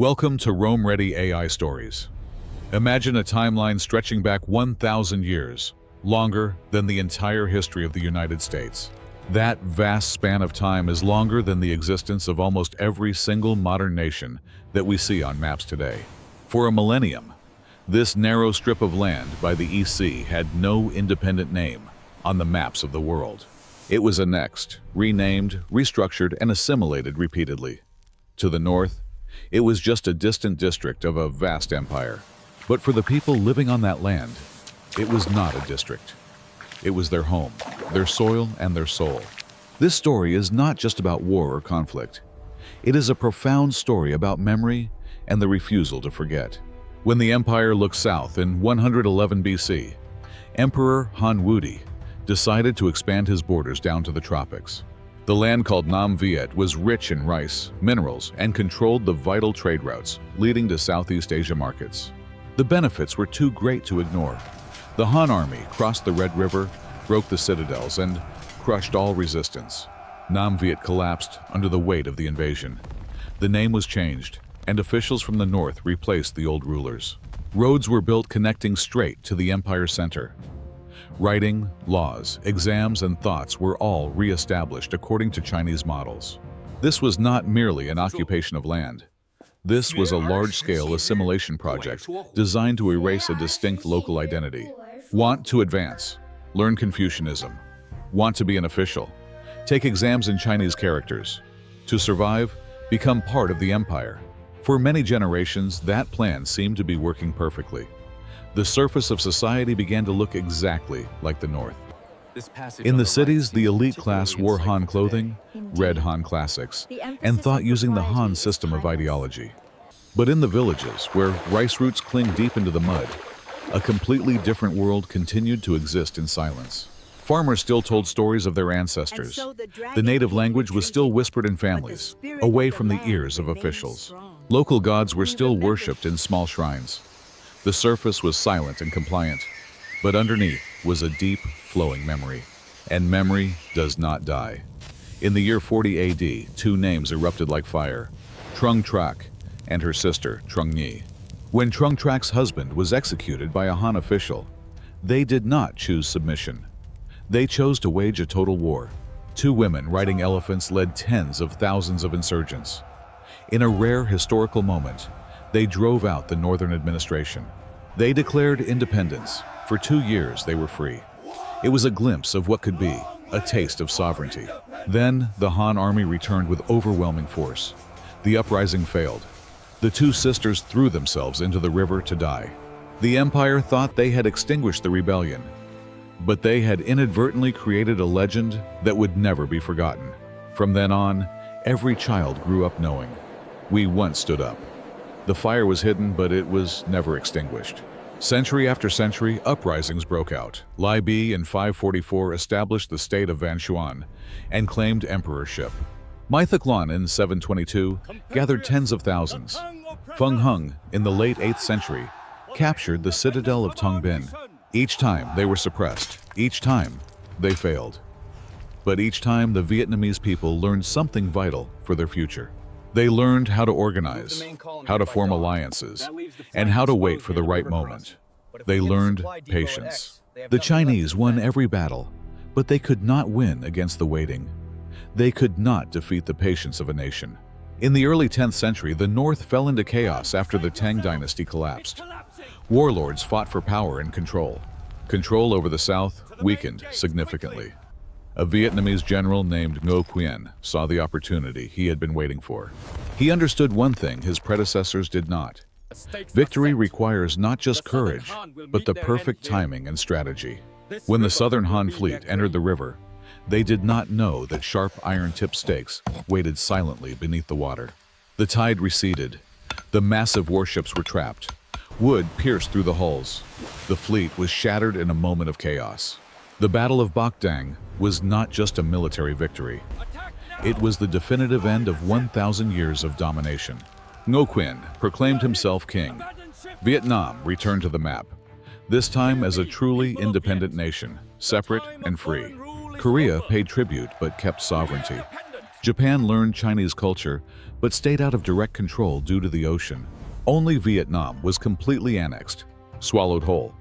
Welcome to Rome Ready AI Stories. Imagine a timeline stretching back 1,000 years, longer than the entire history of the United States. That vast span of time is longer than the existence of almost every single modern nation that we see on maps today. For a millennium, this narrow strip of land by the EC had no independent name on the maps of the world. It was annexed, renamed, restructured, and assimilated repeatedly. To the north, it was just a distant district of a vast empire. But for the people living on that land, it was not a district. It was their home, their soil, and their soul. This story is not just about war or conflict. It is a profound story about memory and the refusal to forget. When the empire looked south in 111 BC, Emperor Han Dynasty decided to expand his borders down to the tropics. The land called Nam Viet was rich in rice, minerals, and controlled the vital trade routes leading to Southeast Asia markets. The benefits were too great to ignore. The Han army crossed the Red River, broke the citadels, and crushed all resistance. Nam Viet collapsed under the weight of the invasion. The name was changed, and officials from the north replaced the old rulers. Roads were built connecting straight to the empire's center. Writing, laws, exams, and thoughts were all re-established according to Chinese models. This was not merely an occupation of land. This was a large-scale assimilation project designed to erase a distinct local identity. Want to advance? Learn Confucianism. Want to be an official? Take exams in Chinese characters. To survive? Become part of the empire. For many generations, that plan seemed to be working perfectly. The surface of society began to look exactly like the North. In the cities, the elite class wore Han clothing, read Han classics, and thought using the Han system of ideology. But in the villages, where rice roots cling deep into the mud, a completely different world continued to exist in silence. Farmers still told stories of their ancestors. The native language was still whispered in families, away from the ears of officials. Local gods were still worshipped in small shrines. The surface was silent and compliant, but underneath was a deep, flowing memory. And memory does not die. In the year 40 AD, two names erupted like fire: Trung Trak and her sister, Trung Nhi. When Trung Trak's husband was executed by a Han official, they did not choose submission. They chose to wage a total war. Two women riding elephants led tens of thousands of insurgents. In a rare historical moment, they drove out the northern administration. They declared independence. For 2 years, they were free. It was a glimpse of what could be, a taste of sovereignty. Then, the Han army returned with overwhelming force. The uprising failed. The two sisters threw themselves into the river to die. The empire thought they had extinguished the rebellion, but they had inadvertently created a legend that would never be forgotten. From then on, every child grew up knowing, we once stood up. The fire was hidden, but it was never extinguished. Century after century, uprisings broke out. Lai Bi in 544 established the state of Van Xuan and claimed emperorship. Mai Thaklan in 722 gathered tens of thousands. Feng Hung in the late 8th century captured the citadel of Tung Bin. Each time they were suppressed. Each time they failed. But each time the Vietnamese people learned something vital for their future. They learned how to organize, how to form alliances, and how to wait for the right moment. They learned patience. The Chinese won every battle, but they could not win against the waiting. They could not defeat the patience of a nation. In the early 10th century, the North fell into chaos after the Tang Dynasty collapsed. Warlords fought for power and control. Control over the South weakened significantly. A Vietnamese general named Ngo Quyen saw the opportunity he had been waiting for. He understood one thing his predecessors did not. Victory requires not just courage, but the perfect timing and strategy. When the southern Han fleet entered the river, they did not know that sharp iron-tipped stakes waited silently beneath the water. The tide receded. The massive warships were trapped. Wood pierced through the hulls. The fleet was shattered in a moment of chaos. The Battle of Bach Dang was not just a military victory. It was the definitive end of 1,000 years of domination. Ngo Quyen proclaimed himself king. Vietnam returned to the map, this time as a truly independent nation, separate and free. Korea paid tribute but kept sovereignty. Japan learned Chinese culture, but stayed out of direct control due to the ocean. Only Vietnam was completely annexed, swallowed whole,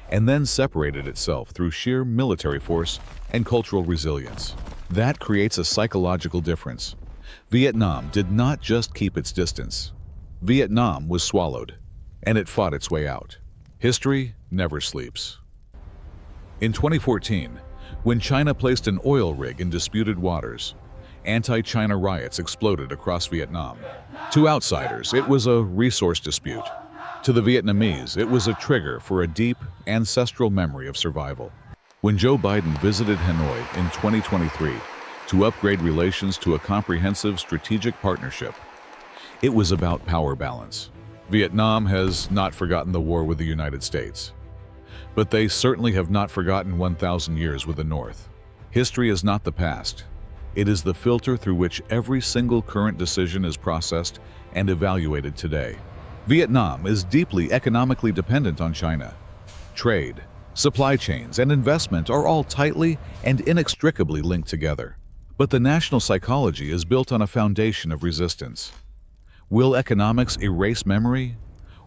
and then separated itself through sheer military force and cultural resilience. That creates a psychological difference. Vietnam did not just keep its distance. Vietnam was swallowed, and it fought its way out. History never sleeps. In 2014, when China placed an oil rig in disputed waters, anti-China riots exploded across Vietnam. To outsiders, it was a resource dispute. To the Vietnamese, it was a trigger for a deep, ancestral memory of survival. When Joe Biden visited Hanoi in 2023 to upgrade relations to a comprehensive strategic partnership, it was about power balance. Vietnam has not forgotten the war with the United States, but they certainly have not forgotten 1,000 years with the North. History is not the past. It is the filter through which every single current decision is processed and evaluated today. Vietnam is deeply economically dependent on China. Trade, supply chains, and investment are all tightly and inextricably linked together. But the national psychology is built on a foundation of resistance. Will economics erase memory,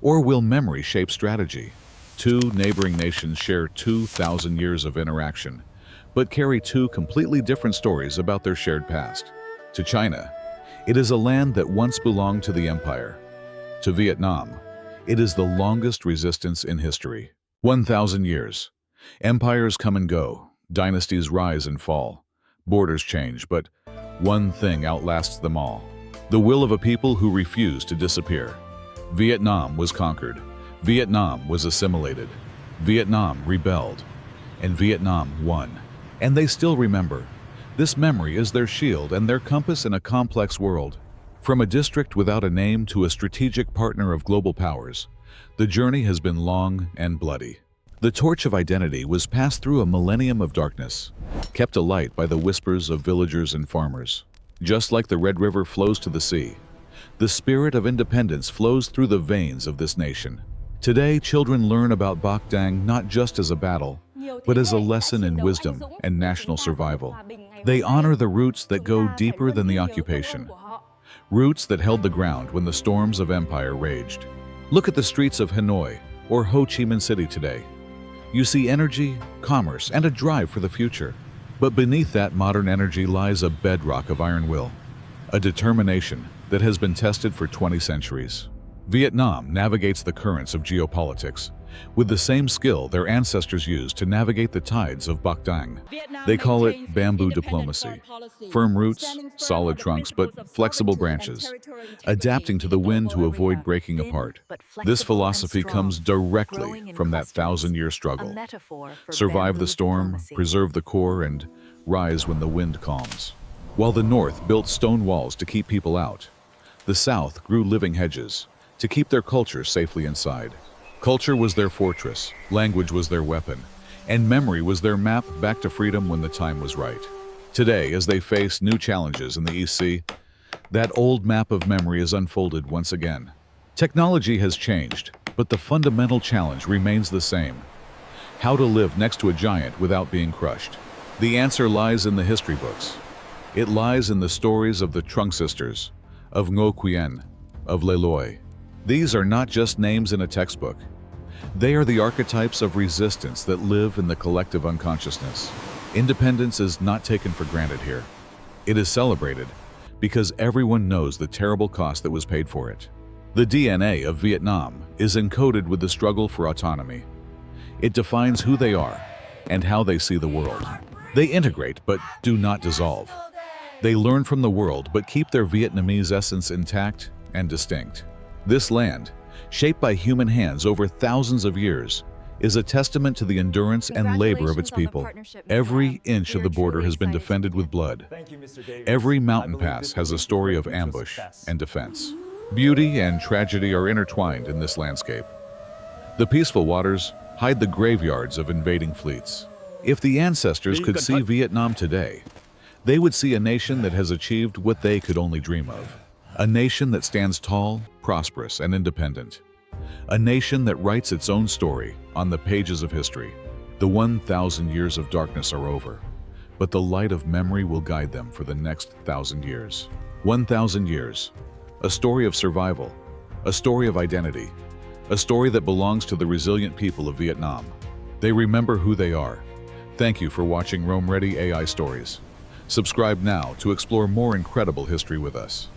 or will memory shape strategy? Two neighboring nations share 2,000 years of interaction, but carry two completely different stories about their shared past. To China, it is a land that once belonged to the empire. To Vietnam, it is the longest resistance in history. 1,000 years. Empires come and go, dynasties rise and fall, borders change, but one thing outlasts them all: the will of a people who refuse to disappear. Vietnam was conquered, Vietnam was assimilated, Vietnam rebelled, and Vietnam won. And they still remember. This memory is their shield and their compass in a complex world. From a district without a name to a strategic partner of global powers, the journey has been long and bloody. The torch of identity was passed through a millennium of darkness, kept alight by the whispers of villagers and farmers. Just like the Red River flows to the sea, the spirit of independence flows through the veins of this nation. Today, children learn about Bach not just as a battle, but as a lesson in wisdom and national survival. They honor the roots that go deeper than the occupation, roots that held the ground when the storms of empire raged. Look at the streets of Hanoi or Ho Chi Minh City today. You see energy, commerce, and a drive for the future. But beneath that modern energy lies a bedrock of iron will, a determination that has been tested for 20 centuries. Vietnam navigates the currents of geopolitics with the same skill their ancestors used to navigate the tides of Bach Dang. They call it bamboo diplomacy. Firm roots, solid trunks, but flexible branches, adapting to the wind to avoid breaking apart. This philosophy comes directly from that 1,000-year struggle. Survive the storm, preserve the core, and rise when the wind calms. While the North built stone walls to keep people out, the South grew living hedges to keep their culture safely inside. Culture was their fortress, language was their weapon, and memory was their map back to freedom when the time was right. Today, as they face new challenges in the East Sea, that old map of memory is unfolded once again. Technology has changed, but the fundamental challenge remains the same: how to live next to a giant without being crushed. The answer lies in the history books. It lies in the stories of the Trung Sisters, of Ngo Quyen, of Le Loi. These are not just names in a textbook. They are the archetypes of resistance that live in the collective unconsciousness. Independence is not taken for granted here. It is celebrated because everyone knows the terrible cost that was paid for it. The DNA of Vietnam is encoded with the struggle for autonomy. It defines who they are and how they see the world. They integrate but do not dissolve. They learn from the world but keep their Vietnamese essence intact and distinct. This land, shaped by human hands over thousands of years, is a testament to the endurance and labor of its people. Every inch of the border has been defended with blood. Every mountain pass has a story of ambush and defense. Beauty and tragedy are intertwined in this landscape. The peaceful waters hide the graveyards of invading fleets. If the ancestors could see Vietnam today, they would see a nation that has achieved what they could only dream of. A nation that stands tall, prosperous, and independent. A nation that writes its own story on the pages of history. The 1,000 years of darkness are over, but the light of memory will guide them for the next 1,000 years. 1,000 years. A story of survival. A story of identity. A story that belongs to the resilient people of Vietnam. They remember who they are. Thank you for watching Rome Ready AI Stories. Subscribe now to explore more incredible history with us.